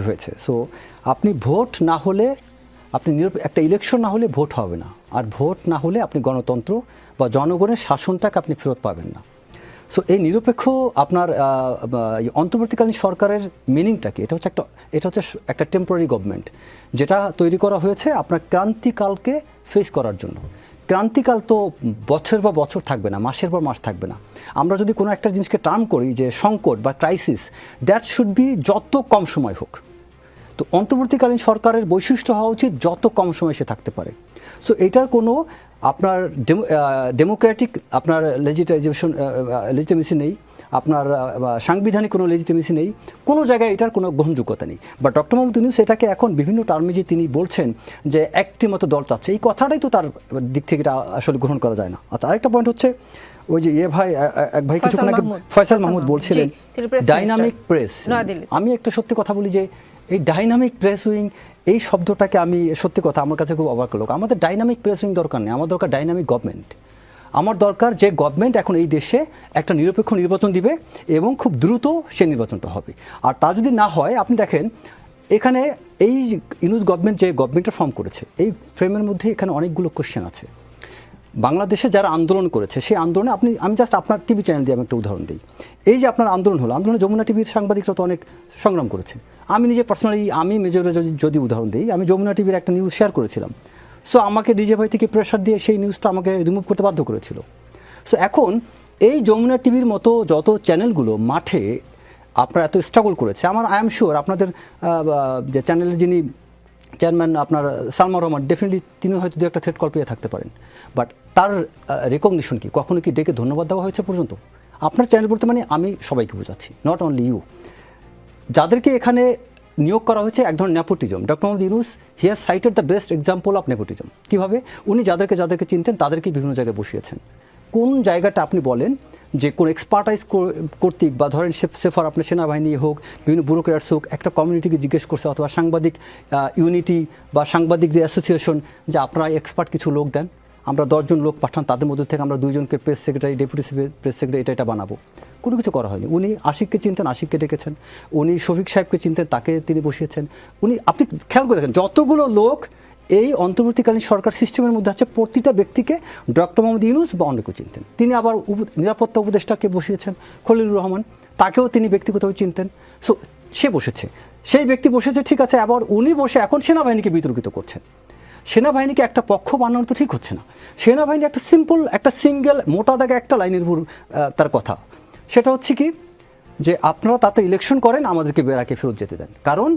হয়েছে। সো আপনি ভোট না হলে আপনি একটা ইলেকশন না হলে ভোট হবে না, আর ভোট না হলে আপনি গণতন্ত্র বা জনগণের শাসনটাকে আপনি ফেরত পাবেন না। সো এই নিরপেক্ষ আপনার অন্তর্বর্তীকালীন সরকারের মিনিংটা কি? এটা হচ্ছে একটা টেম্পোরারি গভর্নমেন্ট, যেটা তৈরি করা হয়েছে আপনার ক্রান্তিকালকে ফেস করার জন্য। ক্রান্তিকাল তো বছর বা বছর থাকবে না, মাসের পর মাস থাকবে না। আমরা যদি কোনো একটা জিনিসকে টার্ম করি যে সংকট বা ক্রাইসিস, দ্যাট শুড বি যত কম সময় হোক। তো অন্তর্বর্তীকালীন সরকারের বৈশিষ্ট্য হওয়া উচিত যত কম সময় সে থাকতে পারে। সো এটার কোনো আপনার ডেমোক্রেটিক আপনার লেজিটিমেসি নেই, আপনার সাংবিধানিক কোনো লেজিটিমেসি নেই, কোনো জায়গায় এটার কোনো গ্রহণযোগ্যতা নেই। বা ডক্টর মোহাম্মদ ইউনূস এটাকে এখন বিভিন্ন টার্মে যে তিনি বলছেন যে একটি মতো দল চাচ্ছে, এই কথাটাই তো তার দিক থেকে এটা আসলে গ্রহণ করা যায় না। আচ্ছা, আরেকটা পয়েন্ট হচ্ছে ওই যে এক ভাই কিছুক্ষণ আগে ফয়সাল মাহমুদ বলছিলেন ডাইনামিক প্রেস। আমি একটা সত্যি কথা বলি যে এই ডাইনামিক প্রেস উইং এই শব্দটাকে আমি সত্যি কথা আমার কাছে খুব অবাক লোক। আমাদের ডাইনামিক প্রেস উইং দরকার নেই, আমার দরকার ডাইনামিক গভর্নমেন্ট। আমার দরকার যে গভর্নমেন্ট এখন এই দেশে একটা নিরপেক্ষ নির্বাচন দিবে এবং খুব দ্রুত সে নির্বাচনটা হবে। আর তা যদি না হয়, আপনি দেখেন এখানে এই ইউনূস গভর্নমেন্ট যে গভর্নমেন্টটা ফর্ম করেছে, এই ফ্রেমের মধ্যে এখানে অনেকগুলো কোশ্চেন আছে। বাংলাদেশে যারা আন্দোলন করেছে সেই আন্দোলনে আমি জাস্ট আপনার টিভি চ্যানেল দিয়ে আমি একটা উদাহরণ দিই। এই যে আপনার আন্দোলন হলো, আন্দোলনে যমুনা টিভির সাংবাদিকরা তো অনেক সংগ্রাম করেছে। আমি নিজে পার্সোনালি আমি মেজরে যদি উদাহরণ দিই, আমি যমুনা টিভির একটা নিউজ শেয়ার করেছিলাম। সো আমাকে ডিজে ভাই থেকে প্রেশার দিয়ে সেই নিউজটা আমাকে রিমুভ করতে বাধ্য করেছিল। সো এখন এই যমুনা টিভির মতো যত চ্যানেলগুলো মাঠে আপনার এত স্ট্রাগল করেছে, আই এম শিওর আপনাদের যে চ্যানেলের যিনি চেয়ারম্যান আপনার সালমান রহমান, ডেফিনেটলি তিনি হয়তো দু একটা থ্রেড কল পেয়ে থাকতে পারেন, বাট তার রেকগনিশন কি? কখনো কি ডেকে ধন্যবাদ দেওয়া হয়েছে পর্যন্ত? আপনার চ্যানেল বলতে মানে আমি সবাইকে বোঝাচ্ছি, নট অনলি ইউ। যাদেরকে এখানে নিয়োগ করা হয়েছে এক ধরনের nepotism. Doctor Mohammad Yunus he has cited the best example of nepotism. কীভাবে? উনি যাদেরকে চিনতেন তাদেরকে বিভিন্ন জায়গায় বসিয়েছেন। কোন জায়গাটা আপনি বলেন যে কোন এক্সপার্টাইজ কর্তৃক বা ধরেন সেফার আপনার সেনাবাহিনী হোক, বিভিন্ন ব্যুরোক্র্যাটস হোক, একটা কমিউনিটিকে জিজ্ঞেস করছে, অথবা সাংবাদিক ইউনিটি বা সাংবাদিক যে অ্যাসোসিয়েশন, যে আপনারা এক্সপার্ট কিছু লোক দেন, আমরা 10 জন লোক পাঠান, তাদের মধ্যে থেকে আমরা 2 জনকে press secretary, deputy press secretary এটা বানাবো। কোনো কিছু করা হয়নি। উনি আশিককে চিনতেন, আশিককে ডেকেছেন। উনি শফিক সাহেবকে চিনতেন, তাকে তিনি বসিয়েছেন। আপনি খেয়াল করে দেখেন যতগুলো লোক এই অন্তর্বর্তীকালীন সরকার সিস্টেমের মধ্যে আছে, প্রতিটা ব্যক্তিকে ডক্টর মোহাম্মদ ইউনূস বা অন্য কেউ চিনতেন। তিনি আবার নিরাপত্তা উপদেষ্টাকে বসিয়েছেন, খলিলুর রহমান, তাকেও তিনি ব্যক্তিগতভাবে চিনতেন। সো সে বসেছে, সেই ব্যক্তি বসেছে, ঠিক আছে। আবার উনি বসে এখন সেনাবাহিনীকে বিতর্কিত করছেন। সেনাবাহিনীকে একটা পক্ষ বানানো তো ঠিক হচ্ছে না। সেনাবাহিনী একটা সিম্পল, একটা সিঙ্গেল মোটা দাগে একটা লাইনের উপর তার কথা, সেটা হচ্ছে কি যে আপনারা তাতে ইলেকশন করেন, আমাদেরকে বেরাকে ফেরত যেতে দেন। কারণ